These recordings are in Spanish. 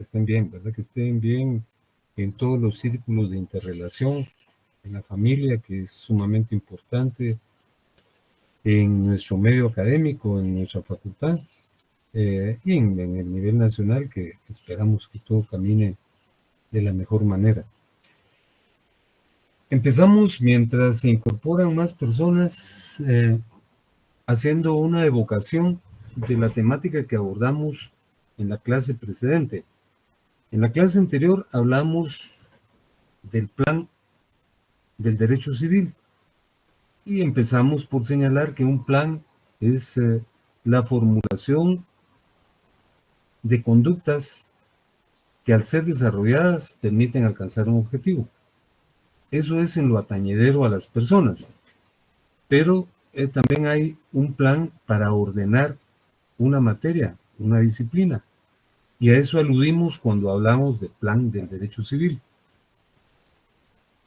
estén bien, ¿verdad? Que estén bien en todos los círculos de interrelación, en la familia, que es sumamente importante, en nuestro medio académico, en nuestra facultad, y en el nivel nacional, que esperamos que todo camine de la mejor manera. Empezamos mientras se incorporan más personas, haciendo una evocación de la temática que abordamos en la clase precedente. En la clase anterior hablamos del plan del derecho civil y empezamos por señalar que un plan es la formulación de conductas que al ser desarrolladas permiten alcanzar un objetivo. Eso es en lo atañedero a las personas, pero también hay un plan para ordenar una materia, una disciplina, y a eso aludimos cuando hablamos del plan del derecho civil.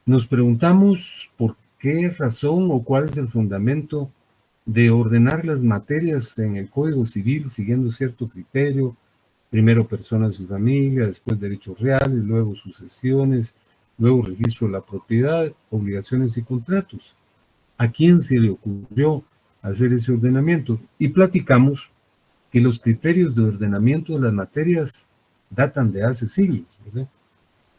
Nos preguntamos por qué razón o cuál es el fundamento de ordenar las materias en el Código Civil siguiendo cierto criterio, primero personas y familia, después derechos reales, luego sucesiones, luego registro de la propiedad, obligaciones y contratos. ¿A quién se le ocurrió hacer ese ordenamiento? Y platicamos que los criterios de ordenamiento de las materias datan de hace siglos, ¿verdad?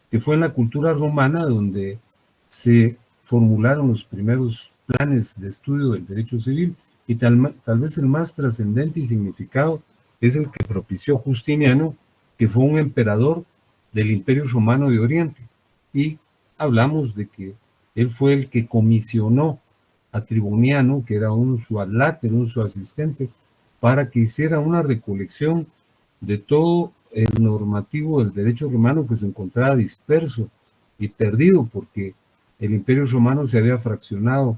Que fue en la cultura romana donde se formularon los primeros planes de estudio del derecho civil, y tal vez el más trascendente y significado es el que propició Justiniano, que fue un emperador del Imperio Romano de Oriente, y hablamos de que él fue el que comisionó a Triboniano, que era su adláter, su asistente, para que hiciera una recolección de todo el normativo del derecho romano que se encontraba disperso y perdido, porque el Imperio Romano se había fraccionado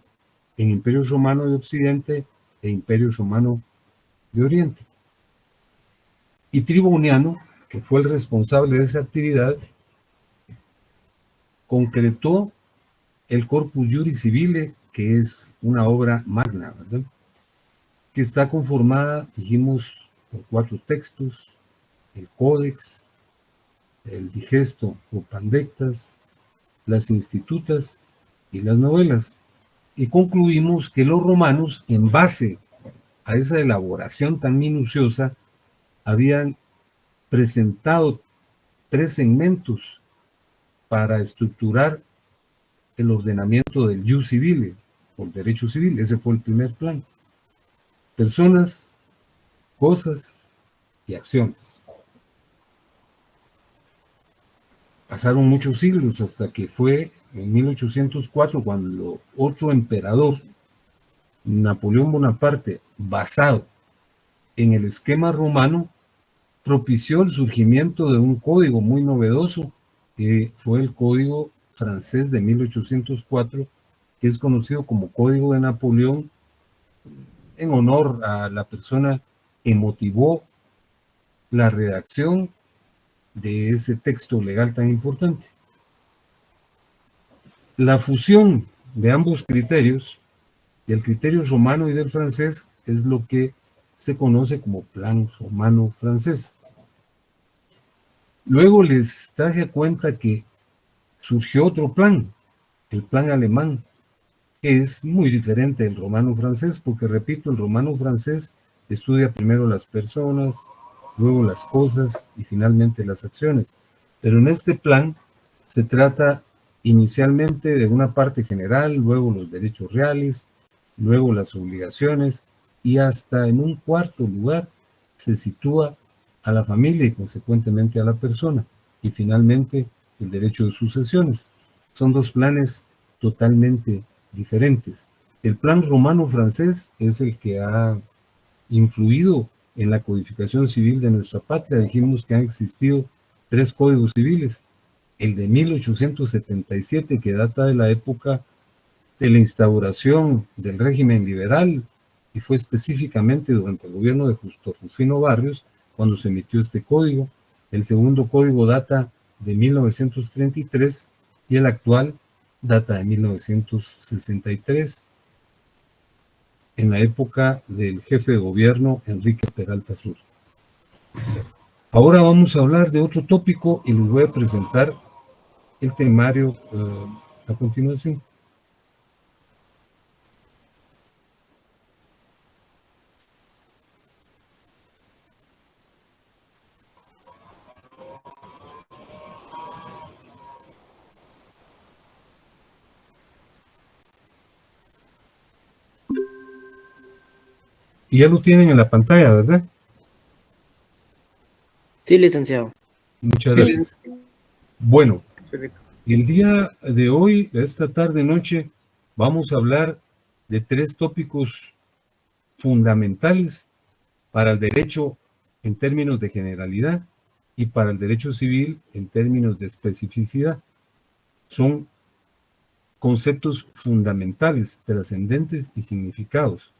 en Imperio Romano de Occidente e Imperio Romano de Oriente. Y Triboniano, que fue el responsable de esa actividad, concretó el Corpus Juris Civile, que es una obra magna, ¿verdad? Que está conformada, dijimos, por 4 textos: el Códex, el Digesto o Pandectas, las Institutas y las novelas. Y concluimos que los romanos, en base a esa elaboración tan minuciosa, habían presentado 3 segmentos para estructurar el ordenamiento del jus civile, o el derecho civil. Ese fue el primer plan: personas, cosas y acciones. Pasaron muchos siglos hasta que fue en 1804 cuando otro emperador, Napoleón Bonaparte, basado en el esquema romano, propició el surgimiento de un código muy novedoso, que fue el Código Francés de 1804, que es conocido como Código de Napoleón, en honor a la persona que motivó la redacción de ese texto legal tan importante. La fusión de ambos criterios, del criterio romano y del francés, es lo que se conoce como plan romano-francés. Luego les traje a cuenta que surgió otro plan, el plan alemán, que es muy diferente del romano-francés, porque, repito, el romano-francés estudia primero las personas, luego las cosas y finalmente las acciones. Pero en este plan se trata inicialmente de una parte general, luego los derechos reales, luego las obligaciones, y hasta en un cuarto lugar se sitúa a la familia y consecuentemente a la persona, y finalmente el derecho de sucesiones. Son 2 planes totalmente diferentes. El plan romano-francés es el que ha influido en la codificación civil de nuestra patria. Dijimos que han existido 3 códigos civiles: el de 1877, que data de la época de la instauración del régimen liberal, y fue específicamente durante el gobierno de Justo Rufino Barrios cuando se emitió este código. El segundo código data de 1933 y el actual data de 1963, en la época del jefe de gobierno Enrique Peralta Sur. Ahora vamos a hablar de otro tópico y les voy a presentar el temario a continuación. Y ya lo tienen en la pantalla, ¿verdad? Sí, licenciado. Muchas gracias. Bueno, el día de hoy, esta tarde-noche, vamos a hablar de 3 tópicos fundamentales para el derecho en términos de generalidad y para el derecho civil en términos de especificidad. Son conceptos fundamentales, trascendentes y significados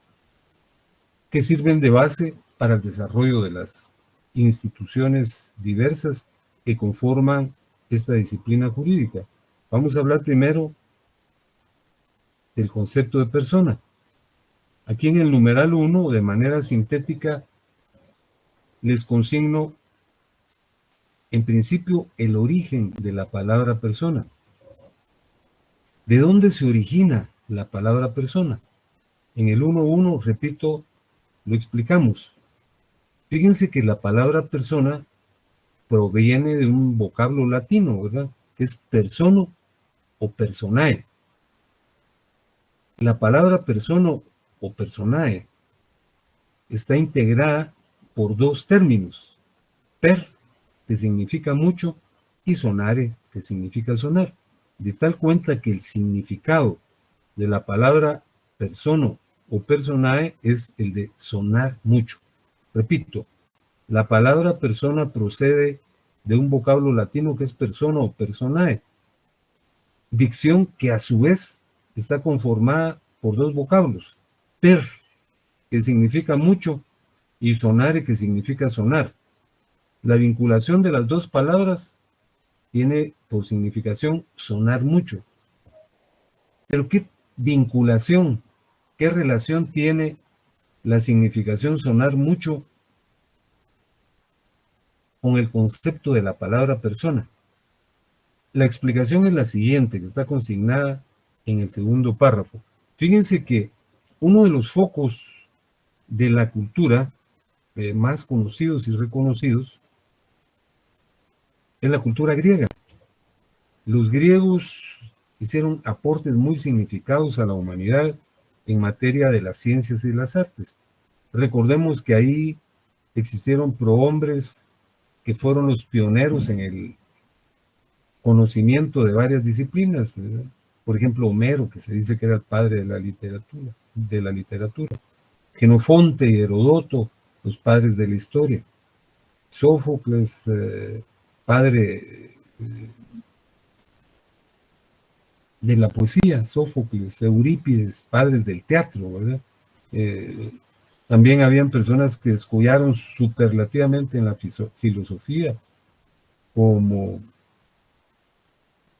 que sirven de base para el desarrollo de las instituciones diversas que conforman esta disciplina jurídica. Vamos a hablar primero del concepto de persona. Aquí en el numeral 1, de manera sintética, les consigno en principio el origen de la palabra persona. ¿De dónde se origina la palabra persona? En el 1.1, repito, lo explicamos. Fíjense que la palabra persona proviene de un vocablo latino, ¿verdad? Que es persono o personae. La palabra persona o personae está integrada por 2 términos. Per, que significa mucho, y sonare, que significa sonar. De tal cuenta que el significado de la palabra persona o personae es el de sonar mucho. Repito, la palabra persona procede de un vocablo latino que es persona o personae. Dicción que a su vez está conformada por 2 vocablos. Per, que significa mucho, y sonare, que significa sonar. La vinculación de las 2 palabras tiene por significación sonar mucho. Pero ¿qué vinculación, qué relación tiene la significación sonar mucho con el concepto de la palabra persona? La explicación es la siguiente, que está consignada en el segundo párrafo. Fíjense que uno de los focos de la cultura más conocidos y reconocidos es la cultura griega. Los griegos hicieron aportes muy significados a la humanidad en materia de las ciencias y las artes. Recordemos que ahí existieron prohombres que fueron los pioneros en el conocimiento de varias disciplinas, ¿verdad? Por ejemplo, Homero, que se dice que era el padre de la literatura. Genofonte y Herodoto, los padres de la historia. Sófocles, padre de la poesía, Sófocles, Eurípides, padres del teatro, ¿verdad? También habían personas que descollaron superlativamente en la filosofía, como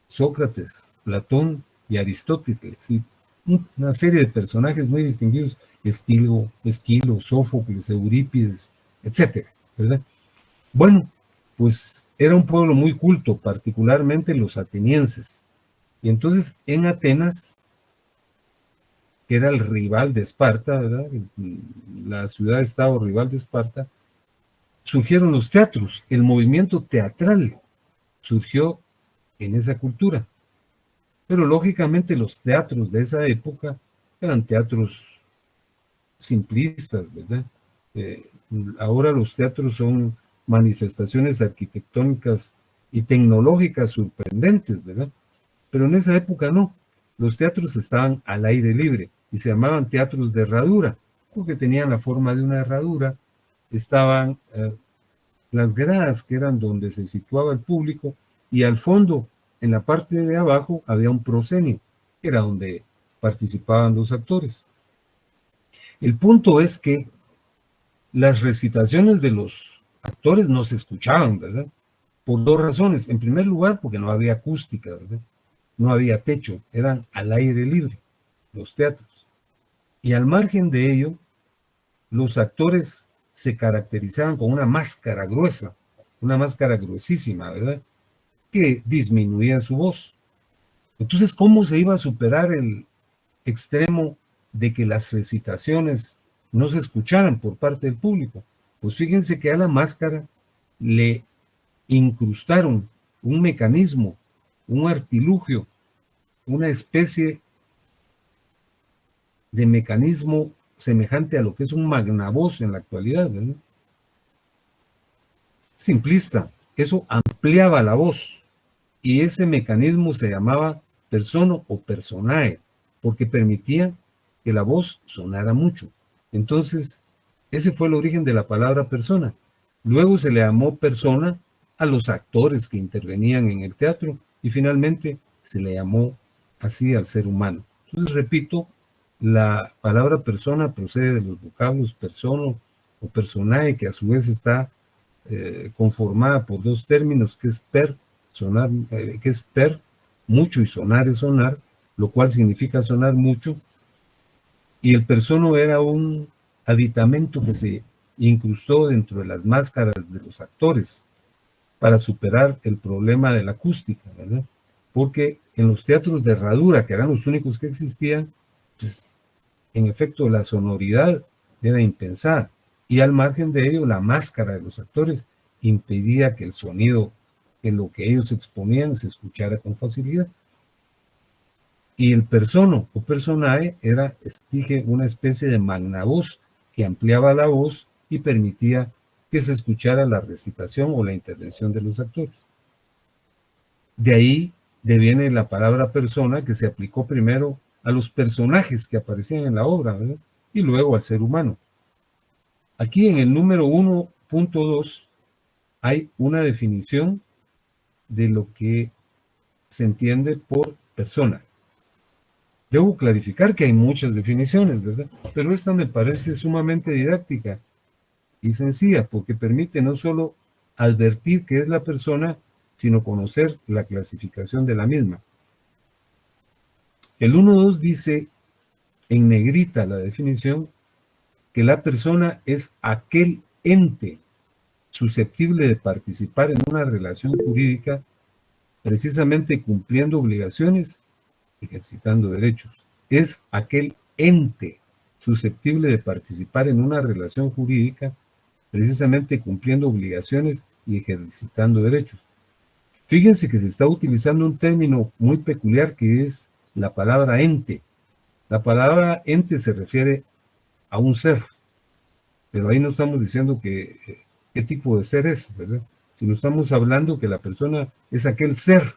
Sócrates, Platón y Aristóteles, y una serie de personajes muy distinguidos, Esquilo, Sófocles, Eurípides, etcétera, ¿verdad? Bueno, pues era un pueblo muy culto, particularmente los atenienses. Y entonces en Atenas, que era el rival de Esparta, ¿verdad? La ciudad-estado rival de Esparta, surgieron los teatros. El movimiento teatral surgió en esa cultura. Pero lógicamente los teatros de esa época eran teatros simplistas, ¿verdad? Ahora los teatros son manifestaciones arquitectónicas y tecnológicas sorprendentes, ¿verdad? Pero en esa época no. Los teatros estaban al aire libre y se llamaban teatros de herradura, porque tenían la forma de una herradura. Estaban las gradas, que eran donde se situaba el público, y al fondo, en la parte de abajo, había un proscenio, que era donde participaban los actores. El punto es que las recitaciones de los actores no se escuchaban, ¿verdad? Por 2 razones. En primer lugar, porque no había acústica, ¿verdad? No había techo, eran al aire libre los teatros. Y al margen de ello, los actores se caracterizaban con una máscara gruesa, una máscara gruesísima, ¿verdad? Que disminuía su voz. Entonces, ¿cómo se iba a superar el extremo de que las recitaciones no se escucharan por parte del público? Pues fíjense que a la máscara le incrustaron un mecanismo, un artilugio, una especie de mecanismo semejante a lo que es un magnavoz en la actualidad, ¿verdad? Simplista, eso ampliaba la voz y ese mecanismo se llamaba persono o personae, porque permitía que la voz sonara mucho. Entonces, ese fue el origen de la palabra persona. Luego se le llamó persona a los actores que intervenían en el teatro y finalmente se le llamó así al ser humano. Entonces, repito, la palabra persona procede de los vocablos persono o personae, que a su vez está conformada por dos términos, que es sonar, que es per, mucho, y sonar es sonar, lo cual significa sonar mucho, y el persono era un aditamento que se incrustó dentro de las máscaras de los actores para superar el problema de la acústica, ¿verdad? Porque en los teatros de herradura, que eran los únicos que existían, pues en efecto la sonoridad era impensada, y al margen de ello la máscara de los actores impedía que el sonido, que lo que ellos exponían, se escuchara con facilidad. Y el persono o personae era, dije, una especie de magnavoz que ampliaba la voz y permitía que se escuchara la recitación o la intervención de los actores. De ahí deviene la palabra persona, que se aplicó primero a los personajes que aparecían en la obra, ¿verdad? Y luego al ser humano. Aquí en el número 1.2 hay una definición de lo que se entiende por persona. Debo clarificar que hay muchas definiciones, ¿verdad? Pero esta me parece sumamente didáctica y sencilla, porque permite no solo advertir qué es la persona, sino conocer la clasificación de la misma. El 1.2 dice en negrita la definición que la persona es aquel ente susceptible de participar en una relación jurídica, precisamente cumpliendo obligaciones, ejercitando derechos. Es aquel ente susceptible de participar en una relación jurídica, precisamente cumpliendo obligaciones y ejercitando derechos. Fíjense que se está utilizando un término muy peculiar, que es la palabra ente. La palabra ente se refiere a un ser, pero ahí no estamos diciendo qué tipo de ser es, ¿verdad? Sino estamos hablando que la persona es aquel ser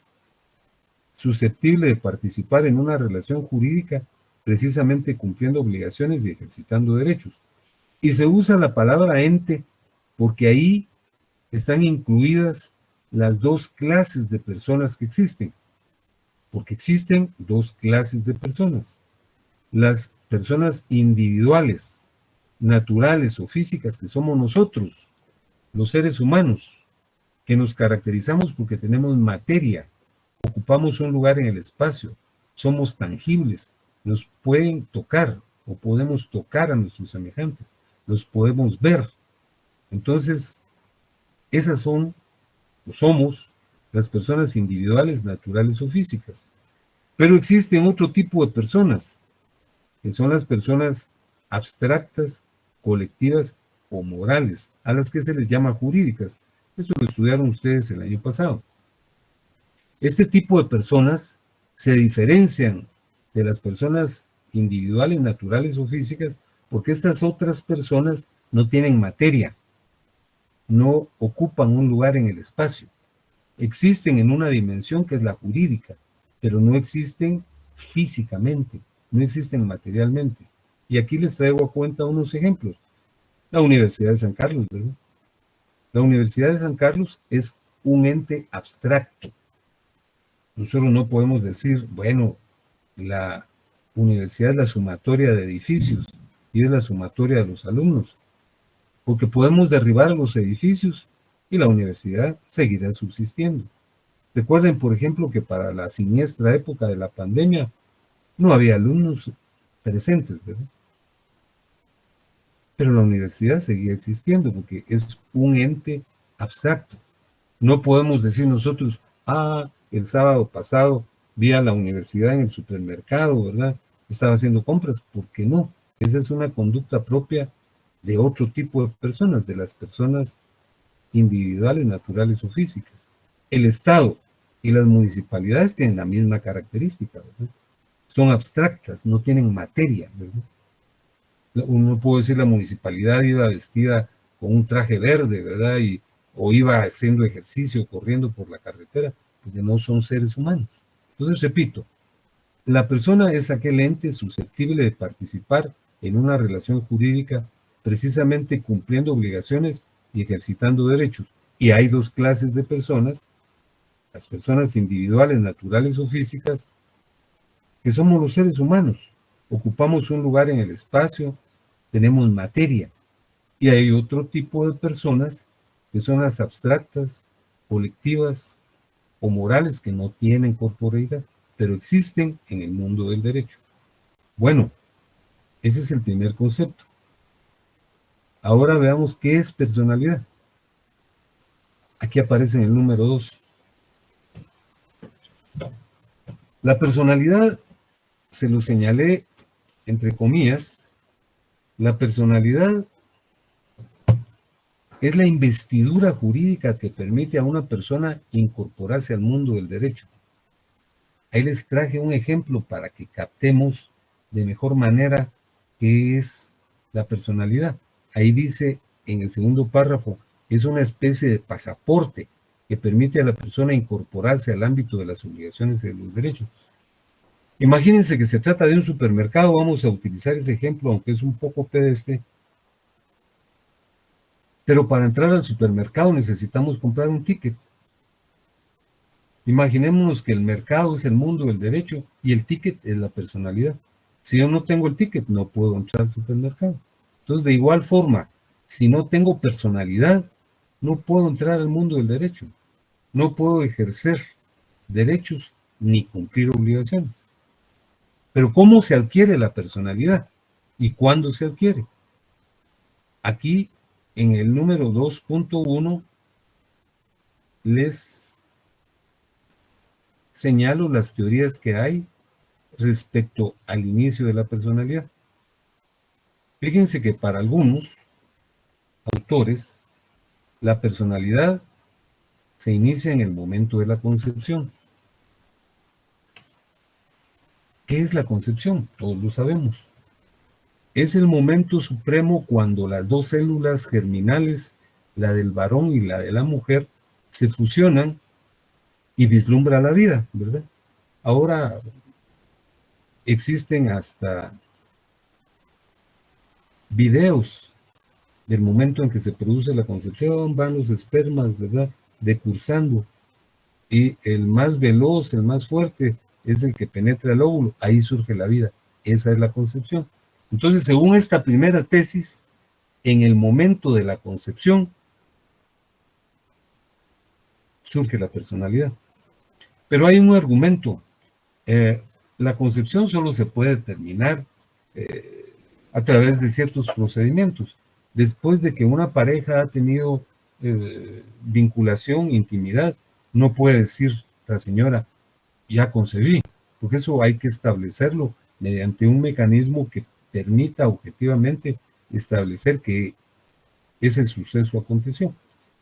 susceptible de participar en una relación jurídica, precisamente cumpliendo obligaciones y ejercitando derechos. Y se usa la palabra ente porque ahí están incluidas las dos clases de personas que existen, porque existen dos clases de personas: las personas individuales, naturales o físicas, que somos nosotros, los seres humanos, que nos caracterizamos porque tenemos materia, ocupamos un lugar en el espacio, somos tangibles, nos pueden tocar o podemos tocar a nuestros semejantes, los podemos ver. Entonces, esas son o somos las personas individuales, naturales o físicas. Pero existen otro tipo de personas, que son las personas abstractas, colectivas o morales, a las que se les llama jurídicas. Esto lo estudiaron ustedes el año pasado. Este tipo de personas se diferencian de las personas individuales, naturales o físicas, porque estas otras personas no tienen materia, no ocupan un lugar en el espacio. Existen en una dimensión que es la jurídica, pero no existen físicamente, no existen materialmente. Y aquí les traigo a cuenta unos ejemplos. La Universidad de San Carlos, ¿verdad? La Universidad de San Carlos es un ente abstracto. Nosotros no podemos decir, bueno, la universidad es la sumatoria de edificios y es la sumatoria de los alumnos, porque podemos derribar los edificios y la universidad seguirá subsistiendo. Recuerden, por ejemplo, que para la siniestra época de la pandemia no había alumnos presentes, ¿verdad? Pero la universidad seguía existiendo porque es un ente abstracto. No podemos decir nosotros, el sábado pasado vi a la universidad en el supermercado, ¿verdad? Estaba haciendo compras. ¿Por qué no? Esa es una conducta propia de otro tipo de personas, de las personas individuales, naturales o físicas. El Estado y las municipalidades tienen la misma característica, ¿verdad? Son abstractas, no tienen materia, ¿verdad? Uno puede decir la municipalidad iba vestida con un traje verde, ¿verdad? O iba haciendo ejercicio, corriendo por la carretera, porque no son seres humanos. Entonces, repito, la persona es aquel ente susceptible de participar en una relación jurídica precisamente cumpliendo obligaciones y ejercitando derechos. Y hay dos clases de personas, las personas individuales, naturales o físicas, que somos los seres humanos. Ocupamos un lugar en el espacio, tenemos materia. Y hay otro tipo de personas que son las abstractas, colectivas o morales que no tienen corporeidad, pero existen en el mundo del derecho. Bueno, ese es el primer concepto. Ahora veamos qué es personalidad. Aquí aparece en el número 2. La personalidad, se lo señalé entre comillas, la personalidad es la investidura jurídica que permite a una persona incorporarse al mundo del derecho. Ahí les traje un ejemplo para que captemos de mejor manera qué es la personalidad. Ahí dice en el segundo párrafo, es una especie de pasaporte que permite a la persona incorporarse al ámbito de las obligaciones y de los derechos. Imagínense que se trata de un supermercado, vamos a utilizar ese ejemplo, aunque es un poco pedestre, pero para entrar al supermercado necesitamos comprar un ticket. Imaginémonos que el mercado es el mundo del derecho y el ticket es la personalidad. Si yo no tengo el ticket, no puedo entrar al supermercado. Entonces, de igual forma, si no tengo personalidad, no puedo entrar al mundo del derecho. No puedo ejercer derechos ni cumplir obligaciones. Pero ¿cómo se adquiere la personalidad? ¿Y cuándo se adquiere? Aquí, en el número 2.1, les señalo las teorías que hay respecto al inicio de la personalidad. Fíjense que para algunos autores, la personalidad se inicia en el momento de la concepción. ¿Qué es la concepción? Todos lo sabemos. Es el momento supremo cuando las dos células germinales, la del varón y la de la mujer, se fusionan y vislumbra la vida, ¿verdad? Ahora existen hasta videos del momento en que se produce la concepción, van los espermas, ¿verdad?, decursando, y el más veloz, el más fuerte, es el que penetra el óvulo, ahí surge la vida, esa es la concepción. Entonces, según esta primera tesis, en el momento de la concepción, surge la personalidad. Pero hay un argumento, la concepción solo se puede terminar a través de ciertos procedimientos. Después de que una pareja ha tenido vinculación, intimidad, no puede decir la señora, ya concebí, porque eso hay que establecerlo mediante un mecanismo que permita objetivamente establecer que ese suceso aconteció.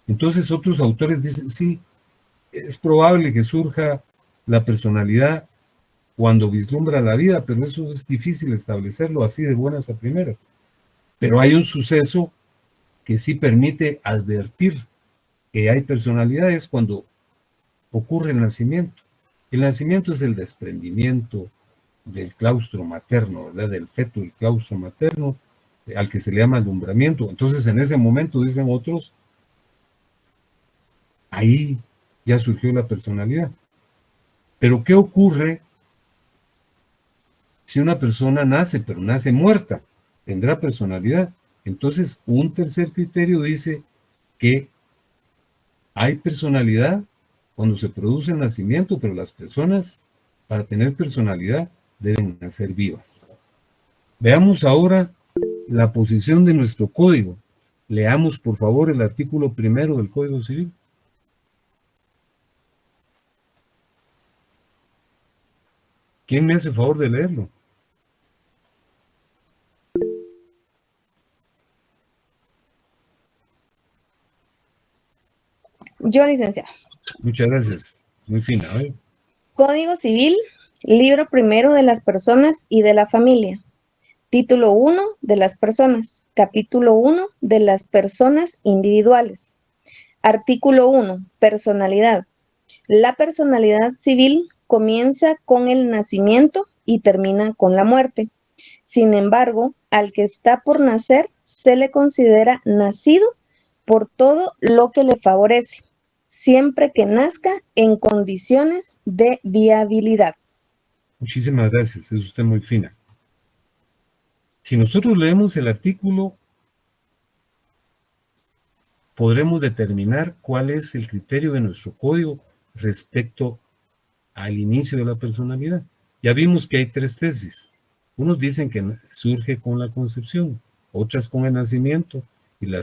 Entonces otros autores dicen, sí, es probable que surja la personalidad cuando vislumbra la vida, pero eso es difícil establecerlo así de buenas a primeras. Pero hay un suceso que sí permite advertir que hay personalidades cuando ocurre el nacimiento. El nacimiento es el desprendimiento del claustro materno, ¿verdad?, del feto del claustro materno, al que se le llama alumbramiento. Entonces, en ese momento, dicen otros, ahí ya surgió la personalidad. Pero ¿qué ocurre si una persona nace, pero nace muerta? ¿Tendrá personalidad? Entonces, un tercer criterio dice que hay personalidad cuando se produce el nacimiento, pero las personas, para tener personalidad, deben nacer vivas. Veamos ahora la posición de nuestro código. Leamos, por favor, el artículo 1 del Código Civil. ¿Quién me hace el favor de leerlo? Yo, licenciado. Muchas gracias. Muy fina, ¿eh? Código Civil, libro primero de las personas y de la familia. Título 1 de las personas. Capítulo 1 de las personas individuales. Artículo 1. Personalidad. La personalidad civil comienza con el nacimiento y termina con la muerte. Sin embargo, al que está por nacer se le considera nacido por todo lo que le favorece, siempre que nazca en condiciones de viabilidad. Muchísimas gracias, es usted muy fina. Si nosotros leemos el artículo, podremos determinar cuál es el criterio de nuestro código respecto al inicio de la personalidad. Ya vimos que hay 3 tesis. Unos dicen que surge con la concepción, otras con el nacimiento, y la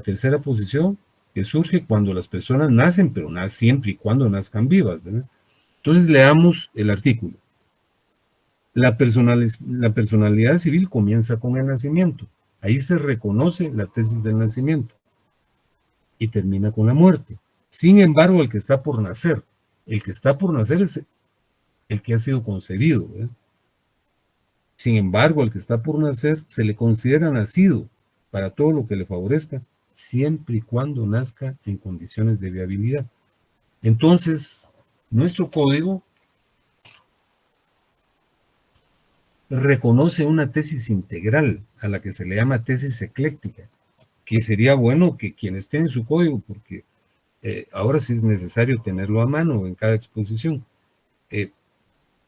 tercera posición, que surge cuando las personas nacen, pero siempre y cuando nazcan vivas, ¿verdad? Entonces leamos el artículo. La personalidad civil comienza con el nacimiento. Ahí se reconoce la tesis del nacimiento y termina con la muerte. Sin embargo, el que está por nacer es el que ha sido concebido, ¿verdad? Sin embargo, el que está por nacer se le considera nacido para todo lo que le favorezca, siempre y cuando nazca en condiciones de viabilidad. Entonces, nuestro código reconoce una tesis integral a la que se le llama tesis ecléctica, que sería bueno que quien esté en su código, porque ahora sí es necesario tenerlo a mano en cada exposición,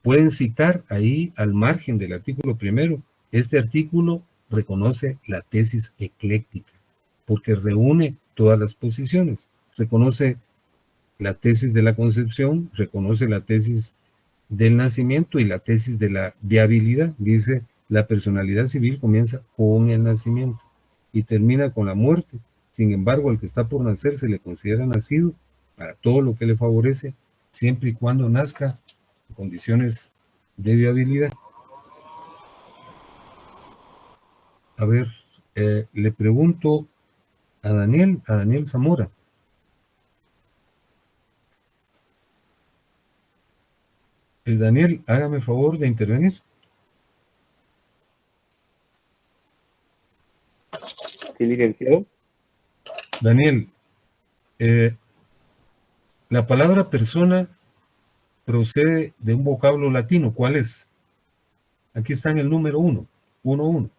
pueden citar ahí al margen del artículo primero. Este artículo reconoce la tesis ecléctica, porque reúne todas las posiciones. Reconoce la tesis de la concepción, reconoce la tesis del nacimiento y la tesis de la viabilidad. Dice, la personalidad civil comienza con el nacimiento y termina con la muerte. Sin embargo, al que está por nacer se le considera nacido para todo lo que le favorece, siempre y cuando nazca en condiciones de viabilidad. A ver, le pregunto a Daniel Zamora. Daniel, hágame el favor de intervenir. Sí, licenciado. Daniel, la palabra persona procede de un vocablo latino. ¿Cuál es? Aquí está en el número 1, 1.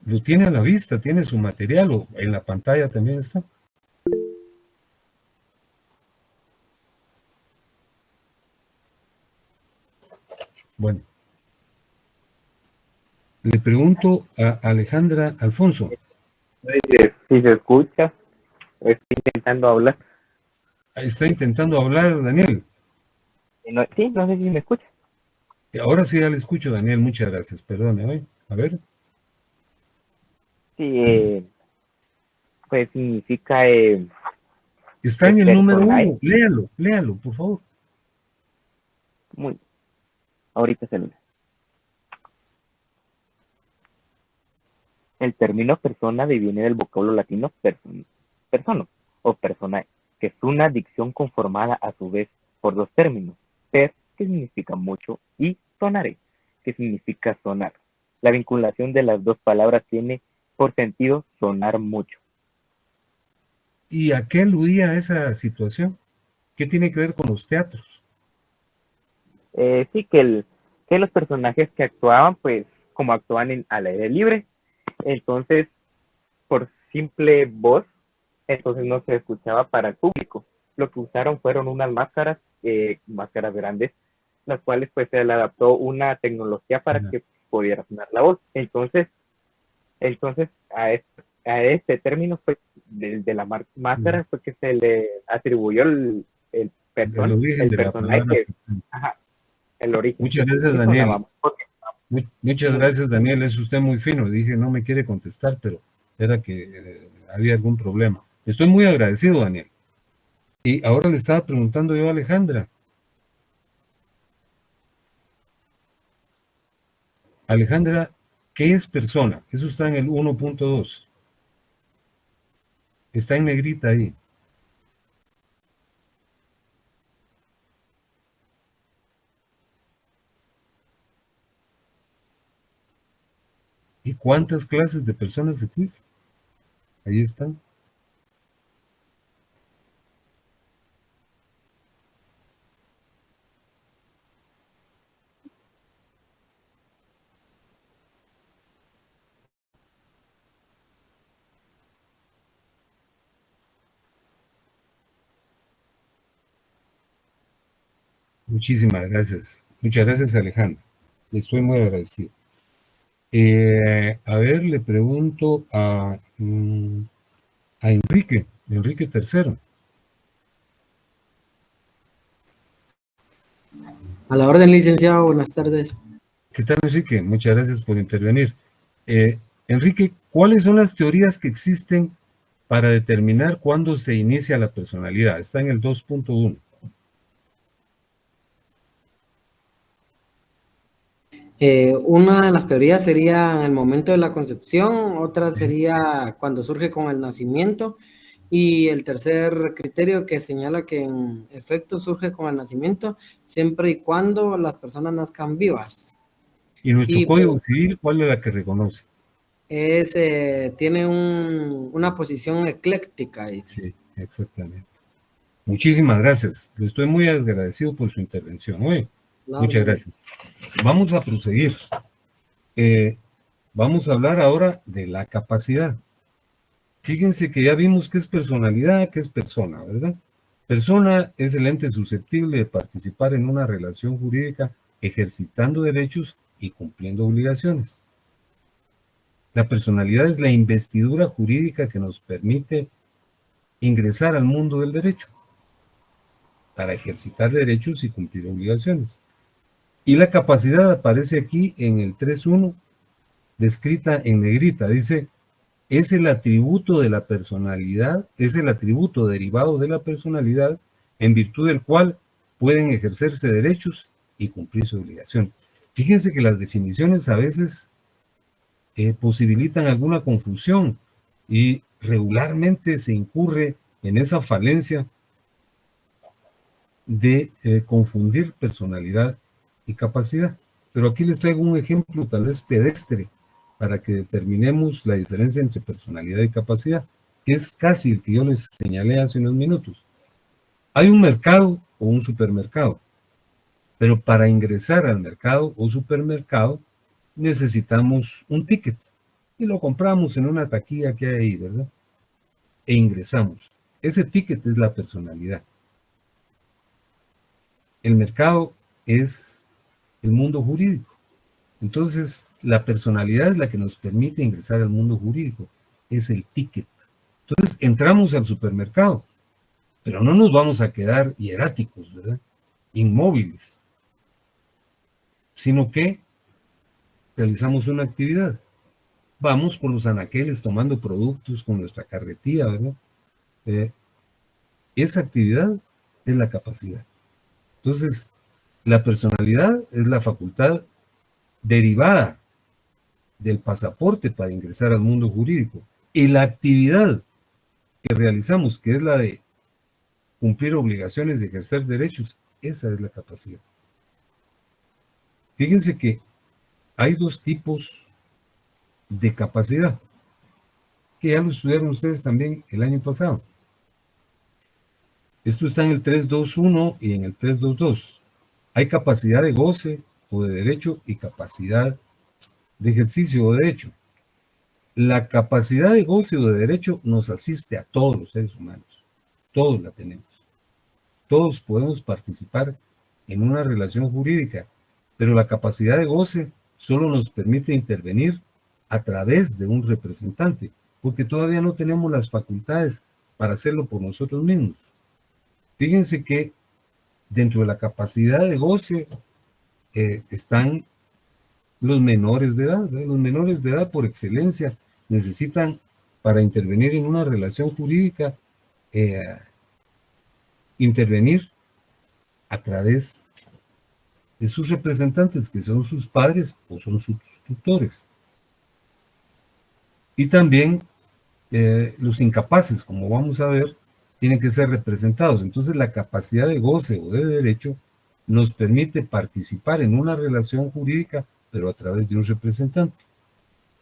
Lo tiene a la vista, tiene su material, o en la pantalla también está. Bueno. Le pregunto a Alejandra Alfonso. Si se escucha, estoy intentando hablar. Está intentando hablar, Daniel. No, sí, no sé si me escucha. Ahora sí ya le escucho, Daniel, muchas gracias. Perdone, a ver. Sí, pues significa... está en el número 1, personaje. léalo, por favor. Muy. Ahorita se lo leo. El término persona viene del vocablo latino persona o personae, que es una dicción conformada a su vez por 2 términos, per, que significa mucho, y sonare, que significa sonar. La vinculación de las 2 palabras tiene por sentido sonar mucho. ¿Y a qué aludía esa situación? ¿Qué tiene que ver con los teatros? Sí, que los personajes que actuaban, pues como actuaban al aire libre, entonces por simple voz, entonces no se escuchaba para el público. Lo que usaron fueron unas máscaras grandes, las cuales pues se le adaptó una tecnología para que pudiera sonar la voz. Entonces a este término fue de la máscara fue que se le atribuyó el El origen de la palabra. el origen. Muchas gracias, Sí, Daniel. Muchas gracias, Daniel. Es usted muy fino. Dije, no me quiere contestar, pero era que había algún problema. Estoy muy agradecido, Daniel. Y ahora le estaba preguntando yo a Alejandra. Alejandra, ¿qué es persona? Eso está en el 1.2. Está en negrita ahí. ¿Y cuántas clases de personas existen? Ahí están. Muchísimas gracias. Muchas gracias, Alejandro. Le estoy muy agradecido. A ver, le pregunto a Enrique III. A la orden, licenciado, buenas tardes. ¿Qué tal, Enrique? Muchas gracias por intervenir. Enrique, ¿cuáles son las teorías que existen para determinar cuándo se inicia la personalidad? Está en el 2.1. Una de las teorías sería en el momento de la concepción, otra sería cuando surge con el nacimiento, y el tercer criterio que señala que en efecto surge con el nacimiento siempre y cuando las personas nazcan vivas. ¿Y nuestro Y Código Civil cuál es la que reconoce? Tiene una posición ecléctica. Sí, exactamente. Muchísimas gracias. Le estoy muy agradecido por su intervención. Muchas gracias. Vamos a proseguir. Vamos a hablar ahora de la capacidad. Fíjense que ya vimos qué es personalidad, qué es persona, ¿verdad? Persona es el ente susceptible de participar en una relación jurídica ejercitando derechos y cumpliendo obligaciones. La personalidad es la investidura jurídica que nos permite ingresar al mundo del derecho para ejercitar derechos y cumplir obligaciones. Y la capacidad aparece aquí en el 3.1, descrita en negrita. Dice, es el atributo de la personalidad, es el atributo derivado de la personalidad en virtud del cual pueden ejercerse derechos y cumplirse obligaciones. Fíjense que las definiciones a veces posibilitan alguna confusión y regularmente se incurre en esa falencia de confundir personalidad y capacidad. Pero aquí les traigo un ejemplo tal vez pedestre para que determinemos la diferencia entre personalidad y capacidad, que es casi el que yo les señalé hace unos minutos. Hay un mercado o un supermercado, pero para ingresar al mercado o supermercado necesitamos un ticket y lo compramos en una taquilla que hay ahí, ¿verdad? E ingresamos. Ese ticket es la personalidad. El mercado es el mundo jurídico. Entonces, la personalidad es la que nos permite ingresar al mundo jurídico. Es el ticket. Entonces, entramos al supermercado, pero no nos vamos a quedar hieráticos, ¿verdad? Inmóviles. Sino que realizamos una actividad. Vamos por los anaqueles tomando productos con nuestra carretilla, ¿verdad? Esa actividad es la capacidad. Entonces, la personalidad es la facultad derivada del pasaporte para ingresar al mundo jurídico. Y la actividad que realizamos, que es la de cumplir obligaciones y ejercer derechos, esa es la capacidad. Fíjense que hay dos tipos de capacidad, que ya lo estudiaron ustedes también el año pasado. Esto está en el 3.2.1 y en el 3.2.2. Hay capacidad de goce o de derecho y capacidad de ejercicio o de derecho. La capacidad de goce o de derecho nos asiste a todos los seres humanos. Todos la tenemos. Todos podemos participar en una relación jurídica, pero la capacidad de goce solo nos permite intervenir a través de un representante, porque todavía no tenemos las facultades para hacerlo por nosotros mismos. Fíjense que dentro de la capacidad de goce están los menores de edad, ¿verdad? Los menores de edad por excelencia necesitan, para intervenir en una relación jurídica, intervenir a través de sus representantes, que son sus padres o son sus tutores. Y también los incapaces, como vamos a ver, tienen que ser representados. Entonces la capacidad de goce o de derecho nos permite participar en una relación jurídica, pero a través de un representante.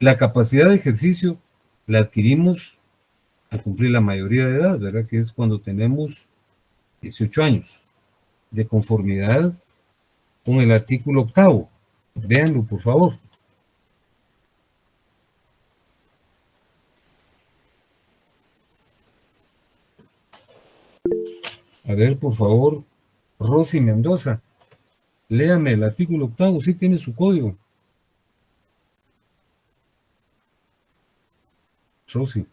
La capacidad de ejercicio la adquirimos al cumplir la mayoría de edad, ¿verdad? Que es cuando tenemos 18 años, de conformidad con el artículo 8º. Véanlo, por favor. A ver, por favor, Rosy Mendoza, léame el artículo 8º, sí tiene su código. Rosy.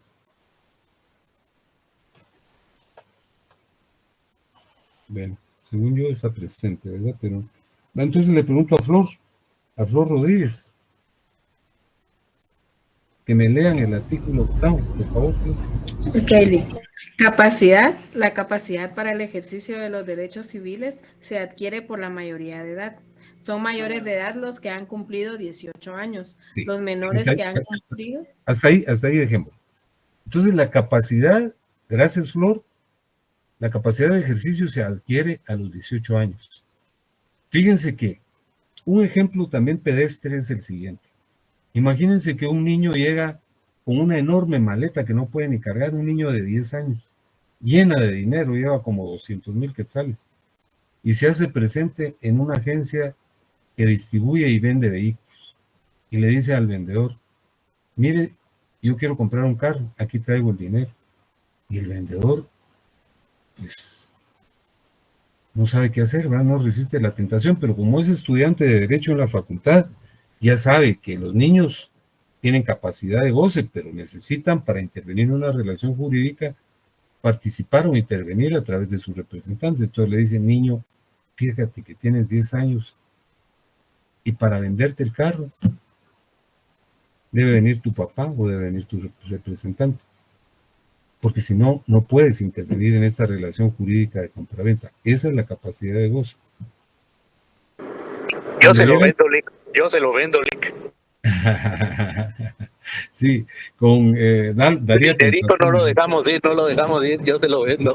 Bueno, según yo está presente, ¿verdad? Pero entonces le pregunto a Flor Rodríguez, que me lean el artículo 8º, por favor. Sí. Ok, la capacidad para el ejercicio de los derechos civiles se adquiere por la mayoría de edad. Son mayores de edad los que han cumplido 18 años. Sí. Los menores que han cumplido... Hasta ahí dejémoslo. Entonces la capacidad, gracias Flor, la capacidad de ejercicio se adquiere a los 18 años. Fíjense que un ejemplo también pedestre es el siguiente. Imagínense que un niño llega con una enorme maleta que no puede ni cargar, un niño de 10 años, llena de dinero, lleva como 200,000 quetzales, y se hace presente en una agencia que distribuye y vende vehículos, y le dice al vendedor, mire, yo quiero comprar un carro, aquí traigo el dinero. Y el vendedor, pues, no sabe qué hacer, ¿verdad? No resiste la tentación, pero como es estudiante de Derecho en la facultad, ya sabe que los niños tienen capacidad de goce, pero necesitan, para intervenir en una relación jurídica, participar o intervenir a través de su representante. Entonces le dice, niño, fíjate que tienes 10 años y para venderte el carro debe venir tu papá o debe venir tu representante. Porque si no, no puedes intervenir en esta relación jurídica de compraventa. Esa es la capacidad de goce. Yo se lo vendo, Lick. Yo se lo vendo, Lick. Sí, con daría tentación. No lo dejamos ir, yo se lo vendo.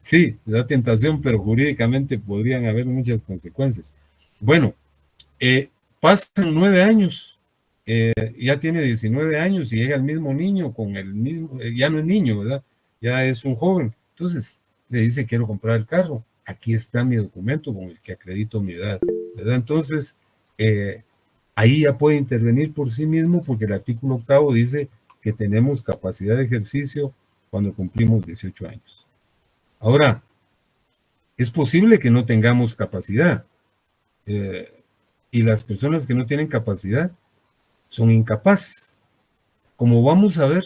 Sí, da tentación, pero jurídicamente podrían haber muchas consecuencias. Bueno, pasan 9 años, ya tiene 19 años y llega el mismo niño con el mismo, ya no es niño, ¿verdad? Ya es un joven. Entonces le dice, quiero comprar el carro. Aquí está mi documento con el que acredito mi edad, ¿verdad? Entonces, ahí ya puede intervenir por sí mismo porque el artículo 8º dice que tenemos capacidad de ejercicio cuando cumplimos 18 años. Ahora, es posible que no tengamos capacidad y las personas que no tienen capacidad son incapaces. Como vamos a ver,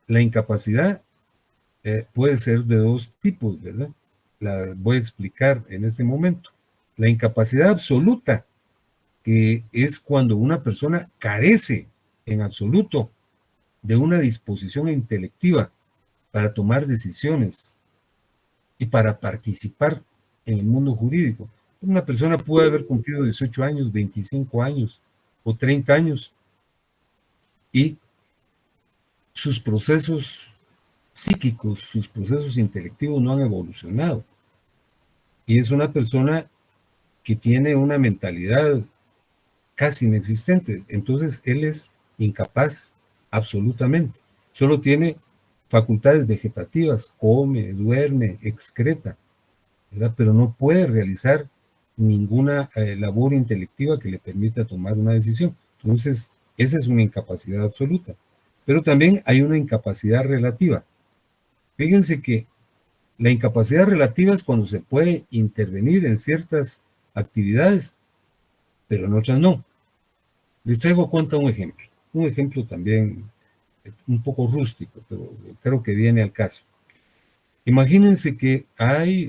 la incapacidad puede ser de 2 tipos, ¿verdad? La voy a explicar en este momento. La incapacidad absoluta, que es cuando una persona carece en absoluto de una disposición intelectiva para tomar decisiones y para participar en el mundo jurídico. Una persona puede haber cumplido 18 años, 25 años o 30 años y sus procesos psíquicos, sus procesos intelectivos no han evolucionado. Y es una persona que tiene una mentalidad casi inexistente. Entonces, él es incapaz absolutamente. Solo tiene facultades vegetativas, come, duerme, excreta, ¿verdad? Pero no puede realizar ninguna labor intelectiva que le permita tomar una decisión. Entonces, esa es una incapacidad absoluta. Pero también hay una incapacidad relativa. Fíjense que la incapacidad relativa es cuando se puede intervenir en ciertas actividades, pero en otras no. Les traigo a cuenta un ejemplo también un poco rústico, pero creo que viene al caso. Imagínense que hay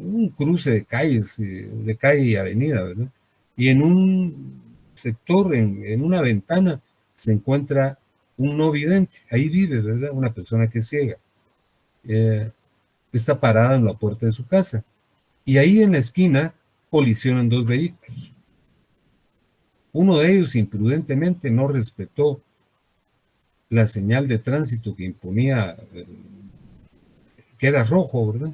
un cruce de calles, de calle y avenida, ¿verdad? Y en un sector, en una ventana, se encuentra un no vidente. Ahí vive, ¿verdad? Una persona que es ciega. Está parada en la puerta de su casa. Y ahí en la esquina colisionan dos vehículos. Uno de ellos imprudentemente no respetó la señal de tránsito que imponía, que era rojo, ¿verdad?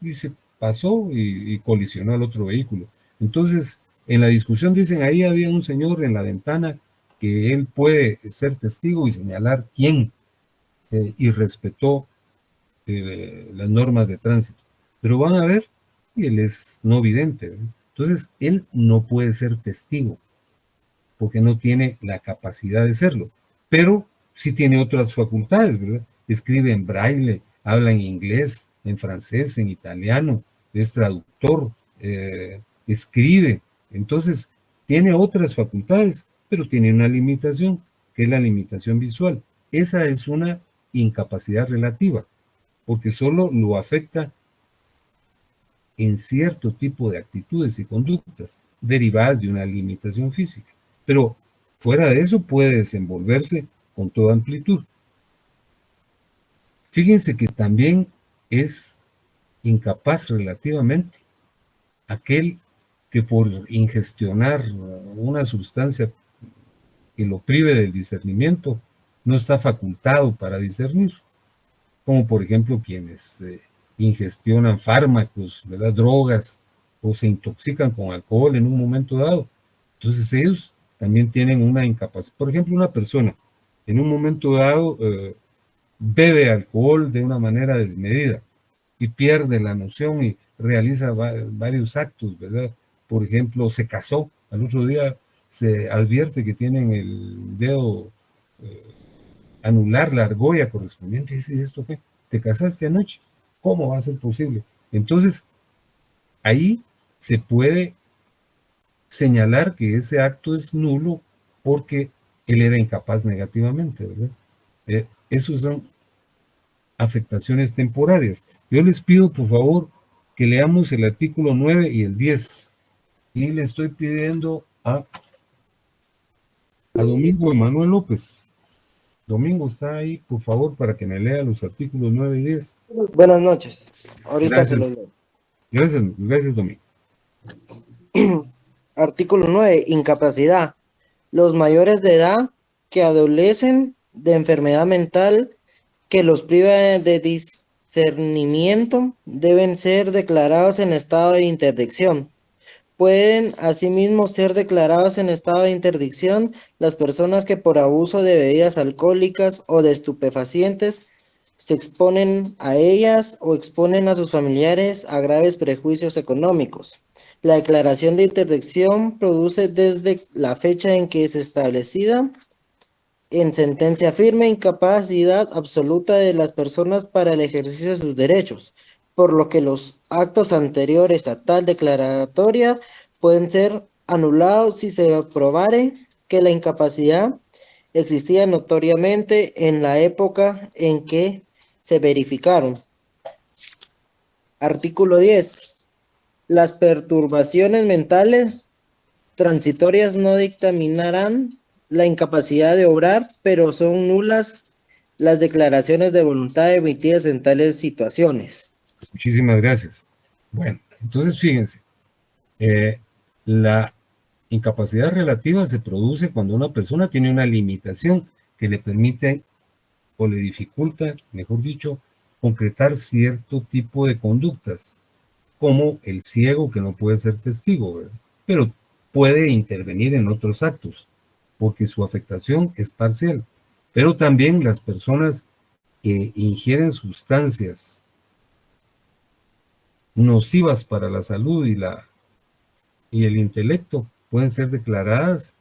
Y se pasó y colisionó al otro vehículo. Entonces, en la discusión dicen, ahí había un señor en la ventana que él puede ser testigo y señalar quién irrespetó las normas de tránsito. Pero van a ver, y él es no vidente, ¿verdad? Entonces, él no puede ser testigo, porque no tiene la capacidad de serlo, pero sí tiene otras facultades, ¿verdad? Escribe en braille, habla en inglés, en francés, en italiano, es traductor, escribe. Entonces, tiene otras facultades, pero tiene una limitación, que es la limitación visual. Esa es una incapacidad relativa, porque solo lo afecta en cierto tipo de actitudes y conductas derivadas de una limitación física. Pero fuera de eso puede desenvolverse con toda amplitud. Fíjense que también es incapaz relativamente aquel que por ingestionar una sustancia que lo prive del discernimiento no está facultado para discernir, como por ejemplo quienes ingestionan fármacos, ¿verdad? Drogas, o se intoxican con alcohol en un momento dado. Entonces ellos también tienen una incapacidad. Por ejemplo, una persona en un momento dado bebe alcohol de una manera desmedida y pierde la noción y realiza varios actos, ¿verdad? Por ejemplo, se casó, al otro día se advierte que tienen el dedo anular, la argolla correspondiente, y dice, ¿esto qué? ¿Te casaste anoche? ¿Cómo va a ser posible? Entonces, ahí se puede señalar que ese acto es nulo porque él era incapaz negativamente, ¿verdad? Esos son afectaciones temporarias. Yo les pido, por favor, que leamos el artículo 9 y el 10. Y le estoy pidiendo a Domingo Emanuel López. Domingo está ahí, por favor, para que me lea los artículos 9 y 10. Buenas noches. Ahorita Gracias. se lo leo. Gracias, Domingo. Artículo 9. Incapacidad. Los mayores de edad que adolecen de enfermedad mental que los priva de discernimiento deben ser declarados en estado de interdicción. Pueden asimismo ser declarados en estado de interdicción las personas que por abuso de bebidas alcohólicas o de estupefacientes se exponen a ellas o exponen a sus familiares a graves prejuicios económicos. La declaración de interdicción produce desde la fecha en que es establecida en sentencia firme incapacidad absoluta de las personas para el ejercicio de sus derechos, por lo que los actos anteriores a tal declaratoria pueden ser anulados si se probare que la incapacidad existía notoriamente en la época en que se verificaron. Artículo 10. Las perturbaciones mentales transitorias no dictaminarán la incapacidad de obrar, pero son nulas las declaraciones de voluntad emitidas en tales situaciones. Muchísimas gracias. Bueno, entonces fíjense, la incapacidad relativa se produce cuando una persona tiene una limitación que le permite o le dificulta, mejor dicho, concretar cierto tipo de conductas, como el ciego que no puede ser testigo, ¿verdad? Pero puede intervenir en otros actos, porque su afectación es parcial. Pero también las personas que ingieren sustancias nocivas para la salud y el intelecto pueden ser declaradas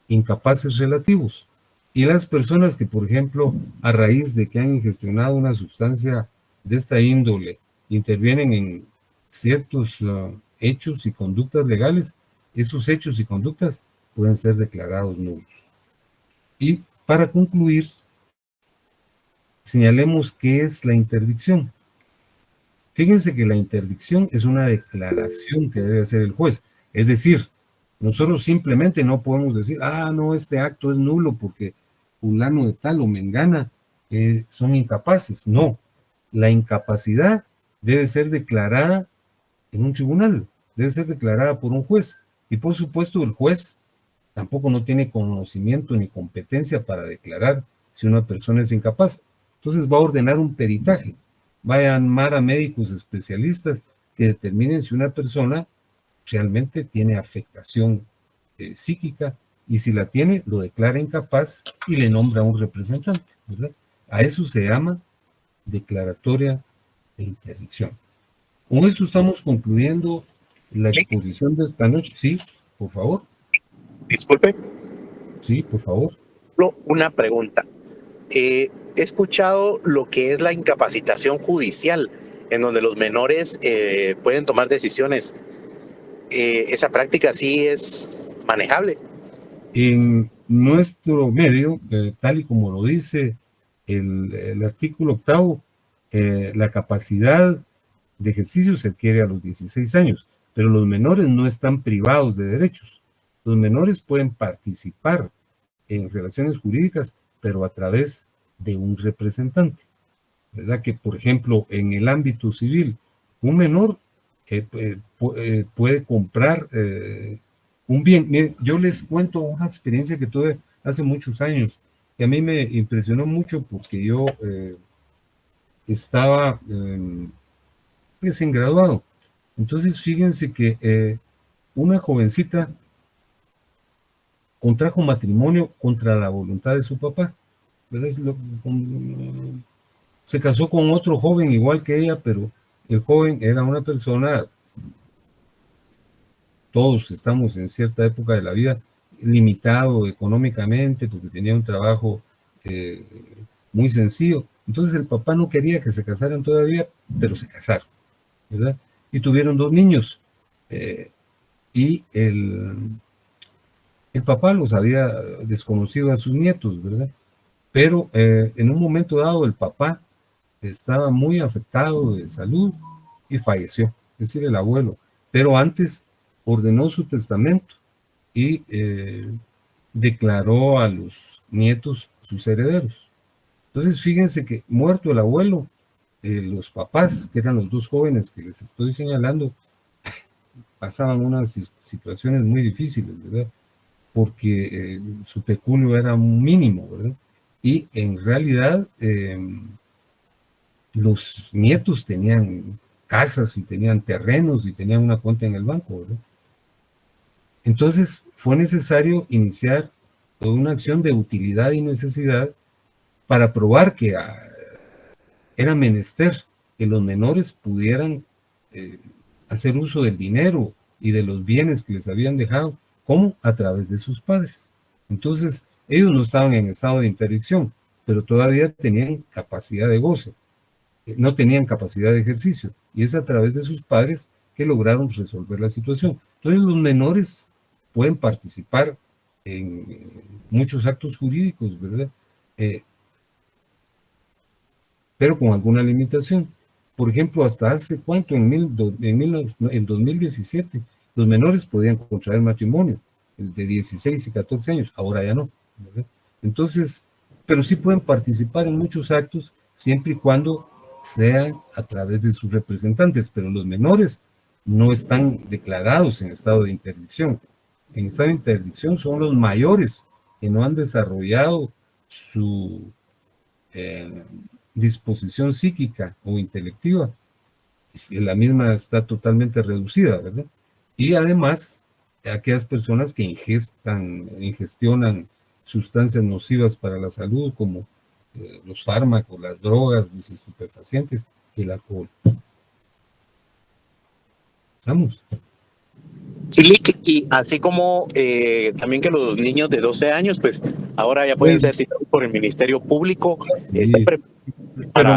incapaces relativos. Y las personas que, por ejemplo, a raíz de que han ingestionado una sustancia de esta índole, intervienen en ciertos hechos y conductas legales, esos hechos y conductas pueden ser declarados nulos. Y para concluir, señalemos qué es la interdicción. Fíjense que la interdicción es una declaración que debe hacer el juez. Es decir, Nosotros simplemente no podemos decir, no, este acto es nulo porque fulano de tal o mengana son incapaces. No, la incapacidad debe ser declarada en un tribunal, debe ser declarada por un juez. Y por supuesto el juez tampoco no tiene conocimiento ni competencia para declarar si una persona es incapaz. Entonces va a ordenar un peritaje, va a llamar a médicos especialistas que determinen si una persona realmente tiene afectación psíquica, y si la tiene, lo declara incapaz y le nombra un representante, ¿verdad? A eso se llama declaratoria de interdicción. Con esto estamos concluyendo la exposición de esta noche. Sí, por favor. Disculpe. Sí, por favor. Una pregunta. He escuchado lo que es la incapacitación judicial, en donde los menores pueden tomar decisiones. ¿Esa práctica sí es manejable? En nuestro medio, tal y como lo dice el artículo 8, la capacidad de ejercicio se adquiere a los 16 años, pero los menores no están privados de derechos. Los menores pueden participar en relaciones jurídicas, pero a través de un representante, ¿verdad? Que, por ejemplo, en el ámbito civil, un menor puede comprar un bien. Miren, yo les cuento una experiencia que tuve hace muchos años, que a mí me impresionó mucho porque yo estaba recién graduado. Entonces, fíjense que una jovencita contrajo matrimonio contra la voluntad de su papá, ¿verdad? Se casó con otro joven igual que ella, pero el joven era una persona, todos estamos en cierta época de la vida, limitado económicamente porque tenía un trabajo muy sencillo. Entonces el papá no quería que se casaran todavía, pero se casaron, ¿verdad? Y tuvieron 2 niños. Y el papá los había desconocido a sus nietos, ¿verdad? Pero en un momento dado el papá estaba muy afectado de salud y falleció, es decir, el abuelo. Pero antes ordenó su testamento y declaró a los nietos sus herederos. Entonces, fíjense que muerto el abuelo, los papás, que eran los 2 jóvenes que les estoy señalando, pasaban unas situaciones muy difíciles, ¿verdad? Porque su peculio era un mínimo, ¿verdad? Y en realidad los nietos tenían casas y tenían terrenos y tenían una cuenta en el banco, ¿verdad? Entonces fue necesario iniciar toda una acción de utilidad y necesidad para probar que era menester que los menores pudieran hacer uso del dinero y de los bienes que les habían dejado, ¿cómo? A través de sus padres. Entonces, ellos no estaban en estado de interdicción, pero todavía tenían capacidad de goce, no tenían capacidad de ejercicio, y es a través de sus padres que lograron resolver la situación. Entonces, los menores pueden participar en muchos actos jurídicos, ¿verdad? Pero con alguna limitación. Por ejemplo, hasta hace cuánto, en 2017, los menores podían contraer matrimonio, el de 16 y 14 años, ahora ya no, ¿verdad? Entonces, pero sí pueden participar en muchos actos siempre y cuando sea a través de sus representantes, pero los menores no están declarados en estado de interdicción. En estado de interdicción son los mayores que no han desarrollado su disposición psíquica o intelectiva. La misma está totalmente reducida, ¿verdad? Y además, aquellas personas que ingestionan sustancias nocivas para la salud, como los fármacos, las drogas, los estupefacientes, el alcohol. Vamos. Sí, y así como también que los niños de 12 años, pues ahora ya pueden ser citados por el Ministerio Público. Sí, pero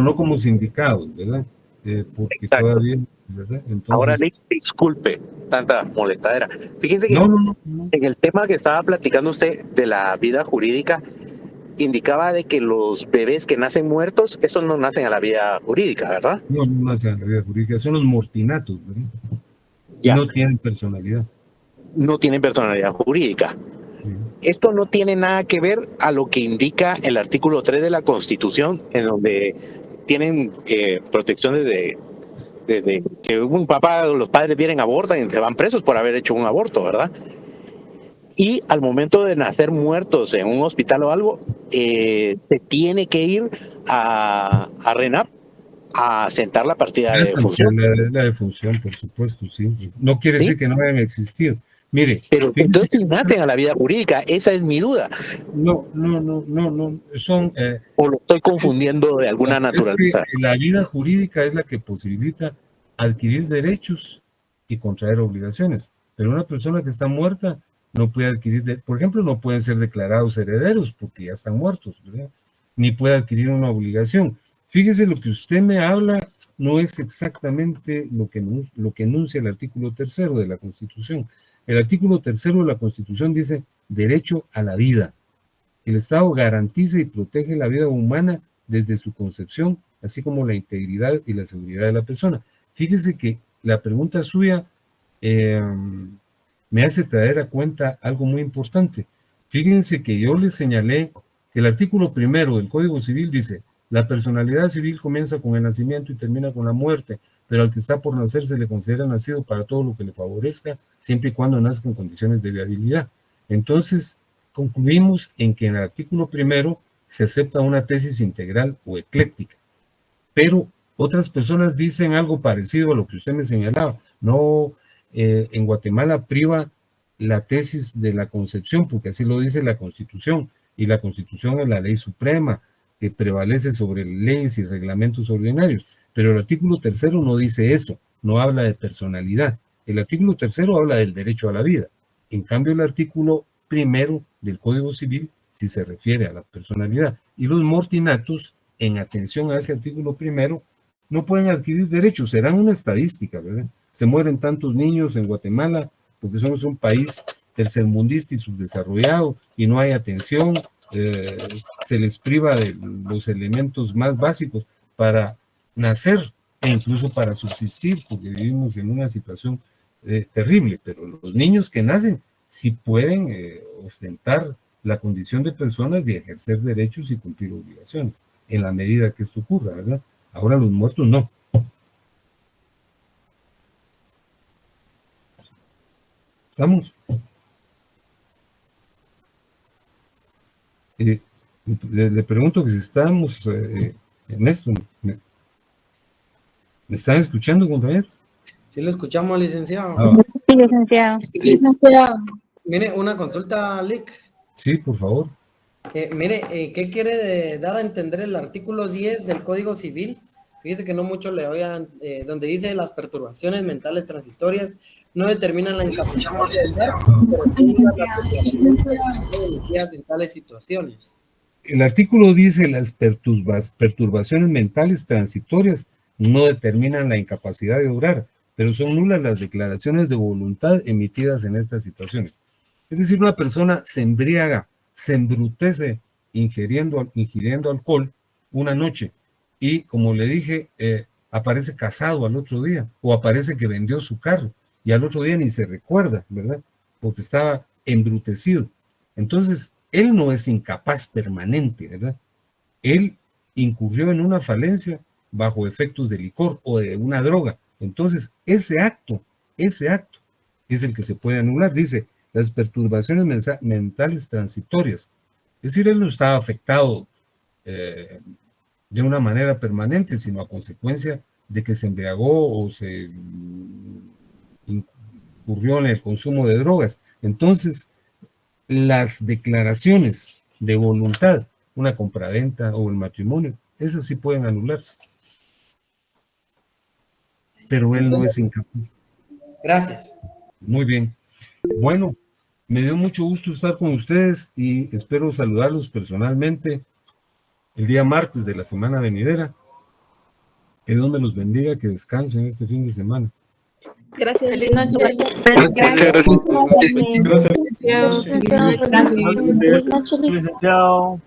no como sindicados, ¿verdad? Porque exacto. Todavía, ¿verdad? Entonces, ahora, Nick, disculpe tanta molestadera. Fíjense que en el tema que estaba platicando usted de la vida jurídica, indicaba de que los bebés que nacen muertos, esos no nacen a la vida jurídica, ¿verdad? No nacen a la vida jurídica, son los mortinatos, ¿verdad? Ya. No tienen personalidad. no tienen personalidad jurídica. Esto no tiene nada que ver a lo que indica el artículo 3 de la Constitución, en donde tienen protecciones de que un papá o los padres vienen, abortan y se van presos por haber hecho un aborto, ¿verdad? Y al momento de nacer muertos en un hospital o algo, se tiene que ir a RENAP a sentar la partida de defunción. La defunción, por supuesto, sí. No quiere decir que no hayan existido. Mire, pero entonces si nacen a la vida jurídica, esa es mi duda. No, son... o lo estoy confundiendo de alguna naturaleza. Es que la vida jurídica es la que posibilita adquirir derechos y contraer obligaciones, pero una persona que está muerta no puede adquirir, por ejemplo, no pueden ser declarados herederos porque ya están muertos, ¿verdad? Ni puede adquirir una obligación. Fíjese, lo que usted me habla no es exactamente lo que enuncia el artículo 3 de la Constitución. El artículo 3 de la Constitución dice derecho a la vida. El Estado garantiza y protege la vida humana desde su concepción, así como la integridad y la seguridad de la persona. Fíjese que la pregunta suya me hace traer a cuenta algo muy importante. Fíjense que yo les señalé que el artículo 1 del Código Civil dice: la personalidad civil comienza con el nacimiento y termina con la muerte, pero al que está por nacer se le considera nacido para todo lo que le favorezca, siempre y cuando nazca en condiciones de viabilidad. Entonces, concluimos en que en el artículo 1 se acepta una tesis integral o ecléctica, pero otras personas dicen algo parecido a lo que usted me señalaba. No, en Guatemala priva la tesis de la concepción, porque así lo dice la Constitución, y la Constitución es la ley suprema que prevalece sobre leyes y reglamentos ordinarios. Pero el artículo 3 no dice eso, no habla de personalidad. El artículo 3 habla del derecho a la vida. En cambio, el artículo 1 del Código Civil sí se refiere a la personalidad. Y los mortinatos, en atención a ese artículo 1, no pueden adquirir derechos, serán una estadística, ¿verdad? Se mueren tantos niños en Guatemala porque somos un país tercermundista y subdesarrollado y no hay atención, se les priva de los elementos más básicos para nacer e incluso para subsistir, porque vivimos en una situación terrible, pero los niños que nacen sí pueden ostentar la condición de personas y ejercer derechos y cumplir obligaciones, en la medida que esto ocurra, ¿verdad? Ahora los muertos no. ¿Estamos? Le pregunto que si estamos en esto. ¿Me están escuchando, compañeros? Sí, lo escuchamos, licenciado. Sí, licenciado. Licenciado. Mire, una consulta, Lic. Sí, por favor. Mire, ¿qué quiere dar a entender el artículo 10 del Código Civil? Fíjese que no mucho le oigan, donde dice: las perturbaciones mentales transitorias no determinan la incapacidad de hablar, pero tienen las en tales situaciones. El artículo dice: las perturbaciones mentales transitorias no determinan la incapacidad de obrar, pero son nulas las declaraciones de voluntad emitidas en estas situaciones. Es decir, una persona se embriaga, se embrutece ingiriendo alcohol una noche y, como le dije, aparece casado al otro día, o aparece que vendió su carro y al otro día ni se recuerda, ¿verdad? Porque estaba embrutecido. Entonces, él no es incapaz permanente, ¿verdad? Él incurrió en una falencia bajo efectos de licor o de una droga. Entonces, ese acto es el que se puede anular. Dice: las perturbaciones mentales transitorias. Es decir, él no estaba afectado de una manera permanente, sino a consecuencia de que se embriagó o se incurrió en el consumo de drogas. Entonces, las declaraciones de voluntad, una compraventa o el matrimonio, esas sí pueden anularse. Pero él no es incapaz. Gracias. Muy bien. Bueno, me dio mucho gusto estar con ustedes y espero saludarlos personalmente el día martes de la semana venidera. Que Dios me los bendiga, que descansen este fin de semana. Gracias. Feliz noche. Gracias. Feliz noche, licenciado.